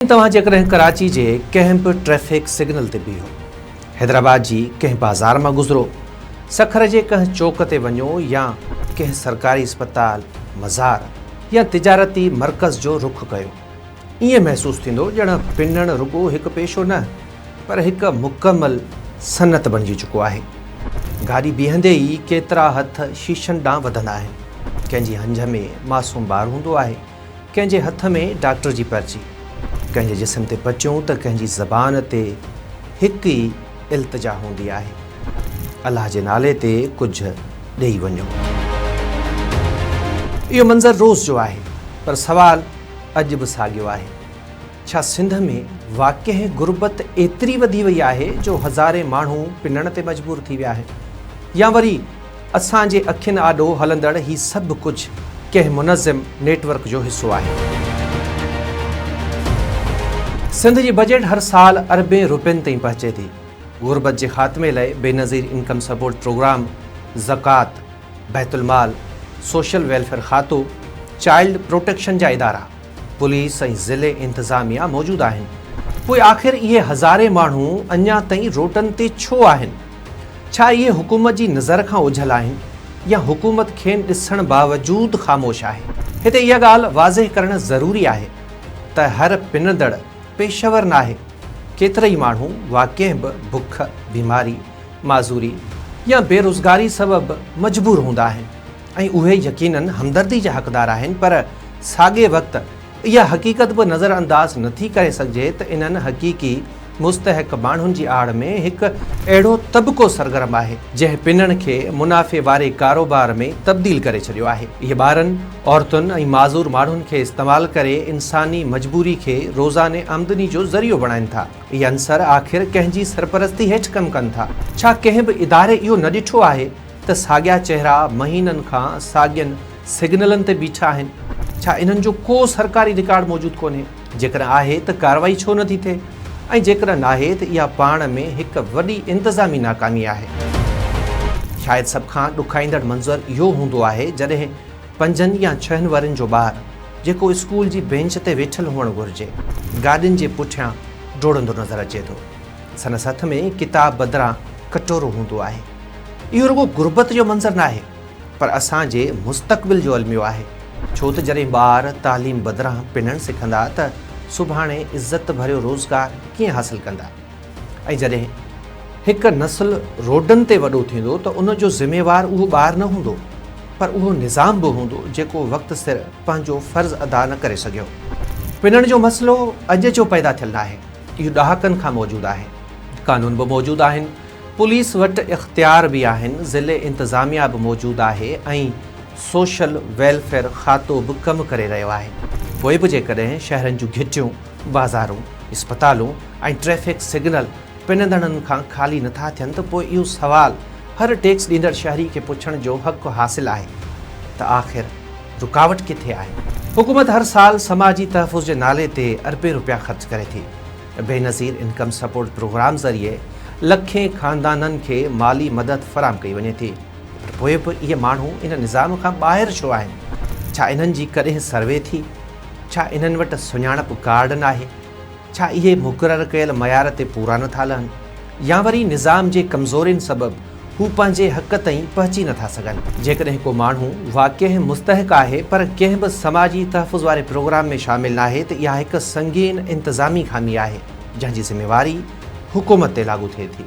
तव्हां जेकॾहिं कराची जे कंहिं बि ट्रैफिक सिग्नल ते बीहो, हैदराबाद जी कंहिं बाज़ार मां गुज़रो, सखर जे कंहिं चौक ते वञो या कंहिं सरकारी अस्पताल, मज़ार या तिजारती मर्कज़ जो रुख कयो, ईअं महसूसु थींदो ॼण पिनण रुॻो हिकु पेशो न पर हिकु मुकमल सनत बणिजी चुको आहे। गाॾी बीहंदे ई केतिरा हथ शीशनि ॾांहुं वधंदा आहिनि। कंहिंजी हंज में मासूम ॿार हूंदो आहे, कंहिंजे हथ में डॉक्टर जी पर्ची, कंहिंजे जिस्म ते बचियूं त कंहिंजी ज़बान ते हिकु ई इल्तिजा हूंदी आहे, अलाह जे नाले ते कुझु ॾेई वञो। इहो मंज़र रोज़ जो आहे, पर सवाल अॼु बि साॻियो आहे। छा सिंध में वाक़ई गुरबत एतिरी वधी वई आहे जो हज़ारे माण्हू पिनण ते मजबूर थी विया आहिनि, या वरी असांजे अखियुनि आॾो हलंदड़ ही सभु कुझु कंहिं मुनज़िम नेटवर्क जो हिसो आहे। सिंध जी बजट हर साल अरबें रुपयनि ताईं पहुचे थी। गुरबत जे ख़ात्मे लाइ बेनज़ीर इनकम सपोर्ट प्रोग्राम, ज़कात, बैतुल माल, सोशल वेलफेयर खातो, चाइल्ड प्रोटेक्शन जा इदारा, पुलिस ऐं ज़िले इंतज़ामिया मौजूदु आहिनि। पोइ आख़िर इहे हज़ारे माण्हू अञा ताईं रोडनि ते छो आहिनि? छा इहे हुकूमत जी नज़र खां ओझल आहिनि या हुकूमत खेनि ॾिसण बावजूदु ख़ामोश आहे? हिते इहा ॻाल्हि वाज़िह करणु ज़रूरी आहे त हर पिनंदड़ पेशेवर न आहे। केतिरई माण्हू वाक़ई बि बुख, बीमारी, माज़ूरी या बेरोज़गारी सबबि मजबूर हूंदा आहिनि ऐं उहे यकीनन हमदर्दी जा हक़दार आहिनि, पर साॻे वक़्तु इहा हक़ीक़त बि नज़रअंदाज़ नथी करे सघिजे त इन्हनि हक़ीक़ी मुस्तहक माण्हुनि जी आड़ में हिकु अहिड़ो तबिक़ो सरगर्म आहे जंहिं पिनण खे मुनाफ़े वारे कारोबार में तब्दील करे छॾियो आहे। इहे ॿारनि, औरतुनि ऐं माज़ूर माण्हुनि खे इस्तेमालु करे इंसानी मजबूरी खे रोज़ाने आमदनी जो ज़रियो बणाइनि था। इहे अंसर आख़िर कंहिंजी सरपरस्ती हेठि कमु कनि था। छा कंहिं बि इदारे इहो न ॾिठो आहे त साॻिया चेहरा महीननि खां साॻियनि सिग्नलनि ते बीठा आहिनि? छा इन्हनि जो को सरकारी रिकॉर्ड मौजूदु कोन्हे? जेकॾहिं आहे त कार्रवाई छो नथी थिए? ऐं जेकॾहिं नाहे त इहा पाण में हिकु वॾी इंतज़ामी नाकामी आहे। शायदि सभ खां ॾुखाईंदड़ मंज़र इहो हूंदो आहे जॾहिं 5 या 6 वरनि जो ॿारु, जेको स्कूल जी बेंच ते वेठल हुअणु घुरिजे, गाॾियुनि जे पुठियां डोड़ंदो नज़र अचे थो। संदसि हथ में किताब बदिरां कटोरो हूंदो आहे। इहो रुॻो गुरबत जो मंज़र न आहे, पर असांजे मुस्तक़बिल जो अलमियो आहे। छो त जॾहिं ॿार तालीम बदिरां पिनणु सिखंदा त सुभाणे इज़त भरियो रोज़गार कीअं हासिलु कंदा? ऐं जॾहिं हिकु नस्ल रोडनि ते वॾो थींदो त उन जो ज़िम्मेवार उहो ॿारु न हूंदो, पर उहो निज़ाम बि हूंदो जेको वक़्तु सिर पंहिंजो फ़र्ज़ु अदा न करे सघियो। पिनण जो मसइलो अॼु जो पैदा थियल न आहे, इहो ॾहाकनि खां मौजूदु आहे। कानून बि मौजूदु आहिनि, पुलिस वटि इख़्तियार बि आहिनि, ज़िले इंतज़ामिया बि मौजूदु आहे ऐं सोशल वेलफेयर खातो बि कमु करे रहियो आहे। पोइ बि जेकॾहिं शहरनि जूं घिटियूं, बाज़ारूं, इस्पतालूं ऐं ट्रैफिक सिग्नल पिनंदड़नि खां ख़ाली नथा थियनि त पोइ इहो सवाल हर टैक्स ॾींदड़ शहरी खे पुछण जो हक़ हासिलु आहे त आख़िर रुकावट किथे आहे? हुकूमत हर साल समाजी तहफ़ुज़ जे नाले ते अरबें रुपया ख़र्च करे थी। बेनज़ीर इनकम सपोर्ट प्रोग्राम ज़रिए लखें ख़ानदाननि खे माली मदद फ़राहम कई वञे थी, पर पोइ बि इहे माण्हू इन निज़ाम खां ॿाहिरि छो आहिनि? छा इन्हनि जी कॾहिं सर्वे थी? छा इन्हनि वटि सुञाणप कार्ड न आहे? छा इहे मुक़ररु कयल मयार ते पूरा नथा लहनि, या वरी निज़ाम जे कमज़ोरियुनि सबबि हू पंहिंजे हक़ ताईं पहुची नथा सघनि? जेकॾहिं को माण्हू वाक़ई मुस्तहक आहे पर कंहिं बि समाजी तहफ़ुज़ वारे प्रोग्राम में शामिल न आहे त इहा हिकु संगीन इंतज़ामी ख़ामी आहे जंहिंजी ज़िम्मेवारी हुकूमत ते लागू थिए थी।